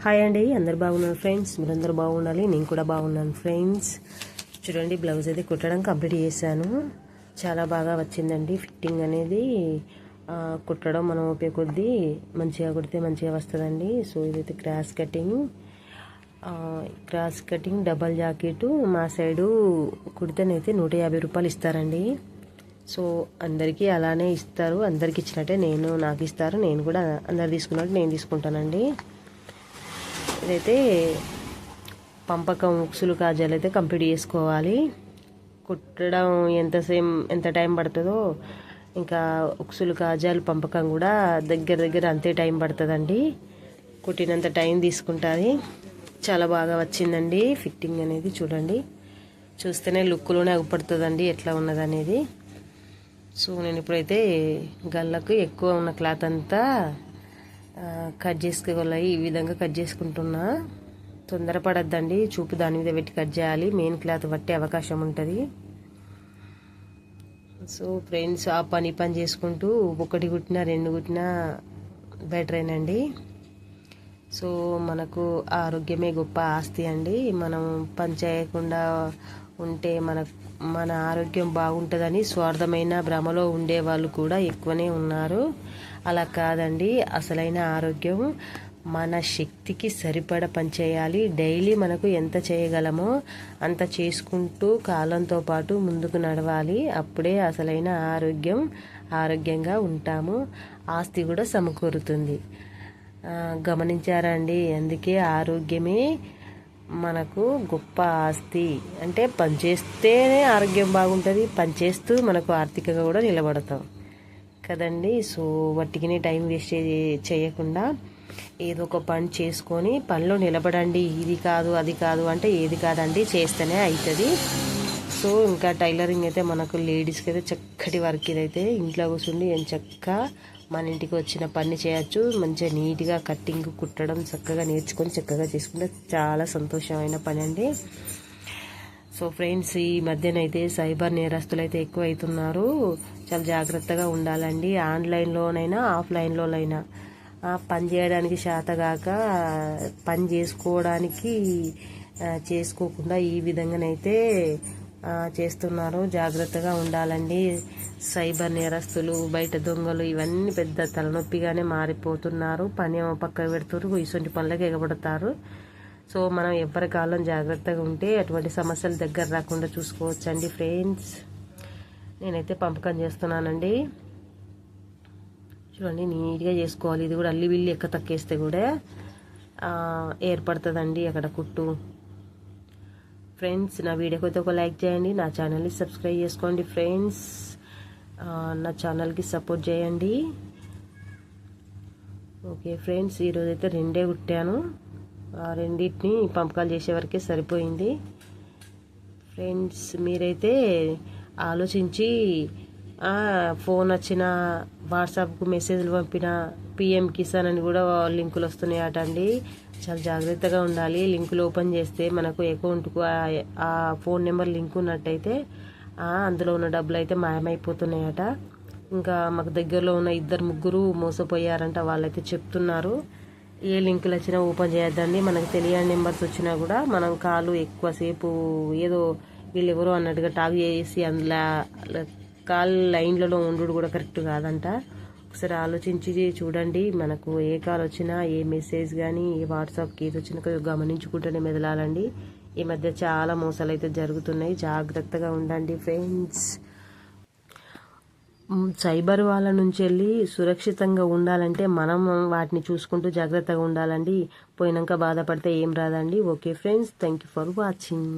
Hi అండి, అందరు బాగున్నారు ఫ్రెండ్స్. మీరందరూ బాగుండాలి, నేను కూడా బాగున్నాను ఫ్రెండ్స్. చూడండి, బ్లౌజ్ అయితే కుట్టడం కంప్లీట్ చేశాను. చాలా బాగా వచ్చిందండి ఫిట్టింగ్ అనేది. కుట్టడం మనం ఓపే కొద్దీ మంచిగా కుడితే మంచిగా వస్తుందండి. సో ఇదైతే క్రాస్ కటింగ్ డబల్ జాకెట్. మా సైడు కుడితేనైతే 150 రూపాయలు ఇస్తారండి. సో అందరికీ అలానే ఇస్తారు. అందరికి ఇచ్చినట్టే నాకు ఇస్తారు. నేను కూడా అందరు తీసుకున్నట్టు నేను తీసుకుంటానండి. ఇదైతే పంపకం ఉక్సులు కాజాలు అయితే కంప్లీట్ చేసుకోవాలి. కుట్టడం ఎంత టైం పడుతుందో ఇంకా ఉక్సులు కాజాలు పంపకం కూడా దగ్గర అంతే టైం పడుతుందండి. కుట్టినంత టైం తీసుకుంటుంది. చాలా బాగా వచ్చిందండి ఫిట్టింగ్ అనేది. చూడండి, చూస్తేనే లుక్లోనే అగుపడుతుందండి ఎట్లా ఉన్నదనేది. సో నేను ఇప్పుడైతే గల్లకు ఎక్కువ ఉన్న క్లాత్ అంతా కట్ చేసుకోవాలి. ఈ విధంగా కట్ చేసుకుంటున్నా. తొందరపడద్దండి, చూపు దాని మీద పెట్టి కట్ చేయాలి. మెయిన్ క్లాత్ పట్టే అవకాశం ఉంటుంది. సో ఫ్రెండ్స్, ఆ పని చేసుకుంటూ ఒకటి కుట్టినా 2 కుట్టినా బెటరేనండి. సో మనకు ఆరోగ్యమే గొప్ప ఆస్తి అండి. మనం పని చేయకుండా ఉంటే మన ఆరోగ్యం బాగుంటుందని స్వార్థమైన భ్రమలో ఉండే వాళ్ళు కూడా ఎక్కువనే ఉన్నారు. అలా కాదండి, అసలైన ఆరోగ్యం మన శక్తికి సరిపడ పనిచేయాలి. డైలీ మనకు ఎంత చేయగలమో అంత చేసుకుంటూ కాలంతో పాటు ముందుకు నడవాలి. అప్పుడే అసలైన ఆరోగ్యంగా ఉంటాము. ఆస్తి కూడా సమకూరుతుంది. గమనించారా అండి? అందుకే ఆరోగ్యమే మనకు గొప్ప ఆస్తి. అంటే పనిచేస్తేనే ఆరోగ్యం బాగుంటుంది. పనిచేస్తూ మనకు ఆర్థికంగా కూడా నిలబడతాం కదండి. సో వట్టికినే టైం వేస్ట్ చేయకుండా ఏదో ఒక పని చేసుకొని పనిలో నిలబడండి. ఇది కాదు అది కాదు అంటే ఏది కాదండి, చేస్తేనే అవుతుంది. సో ఇంకా టైలరింగ్ అయితే మనకు లేడీస్కి అయితే చక్కటి వర్క్. ఇదైతే ఇంట్లో కూర్చుండి చక్కగా మన ఇంటికి వచ్చిన పని చేయొచ్చు. మంచిగా నీట్గా కట్టింగ్ కుట్టడం చక్కగా నేర్చుకొని చక్కగా చేసుకుంటే చాలా సంతోషమైన పని అండి. సో ఫ్రెండ్స్, ఈ మధ్యనైతే సైబర్ నేరస్తులు అయితే ఎక్కువ అవుతున్నారు. చాలా జాగ్రత్తగా ఉండాలండి. ఆన్లైన్లోనైనా ఆఫ్లైన్లోనైనా పని చేయడానికి శాతగాక పని చేసుకోకుండా ఈ విధంగానైతే చేస్తున్నారు. జాగ్రత్తగా ఉండాలండి. సైబర్ నేరస్తులు, బయట దొంగలు ఇవన్నీ పెద్ద తలనొప్పిగానే మారిపోతున్నారు. పని ఏమో పక్కకు పెడుతున్నారు, ఇటువంటి పనులకు ఎగబడతారు. సో మనం ఎవరి కాలం జాగ్రత్తగా ఉంటే అటువంటి సమస్యలు దగ్గర రాకుండా చూసుకోవచ్చండి ఫ్రెండ్స్. నేనైతే పంపకం చేస్తున్నానండి. చూడండి, నీట్గా చేసుకోవాలి. ఇది కూడా అల్లి బిల్లి ఎక్క తక్కేస్తే కూడా ఏర్పడుతుందండి అక్కడ కుట్టు. ఫ్రెండ్స్, నా వీడియోకి అయితే ఒక లైక్ చేయండి. నా ఛానల్ని సబ్స్క్రైబ్ చేసుకోండి ఫ్రెండ్స్. నా ఛానల్కి సపోర్ట్ చేయండి. ఓకే ఫ్రెండ్స్, ఈరోజైతే 2 కుట్టాను. రెండింటిని పంపకాలు చేసే వరకే సరిపోయింది. ఫ్రెండ్స్, మీరైతే ఆలోచించి ఫోన్ వచ్చిన, వాట్సాప్కు మెసేజ్లు పంపిన, పిఎం కిసాన్ అని కూడా లింకులు వస్తున్నాయట అండి. చాలా జాగ్రత్తగా ఉండాలి. లింకులు ఓపెన్ చేస్తే మనకు అకౌంట్కు ఆ ఫోన్ నెంబర్ లింక్ ఉన్నట్టయితే అందులో ఉన్న డబ్బులు అయితే మాయమైపోతున్నాయట. ఇంకా మాకు దగ్గరలో ఉన్న 2-3 మోసపోయారంట. వాళ్ళైతే చెప్తున్నారు, ఏ లింకులు వచ్చినా ఓపెన్ చేయొద్దండి. మనకు తెలియని నెంబర్స్ వచ్చినా కూడా మనం కాలు ఎక్కువసేపు ఏదో వీళ్ళెవరో అన్నట్టుగా టాక్ చేసి అందులో కాల్ లైన్లలో ఉండు కూడా కరెక్ట్ కాదంట. ఒకసారి ఆలోచించి చూడండి. మనకు ఏ కాల్ వచ్చినా, ఏ మెసేజ్ కానీ, ఏ వాట్సాప్కి ఏది వచ్చినా గమనించుకుంటూనే మెదలాలండి. ఈ మధ్య చాలా మోసాలు అయితే జరుగుతున్నాయి. జాగ్రత్తగా ఉండండి ఫ్రెండ్స్. సైబర్ వాళ్ళ నుంచి వెళ్ళి సురక్షితంగా ఉండాలంటే మనం వాటిని చూసుకుంటూ జాగ్రత్తగా ఉండాలండి. పోయినాక బాధపడితే ఏం రాదండి. Okay friends, thank you for watching.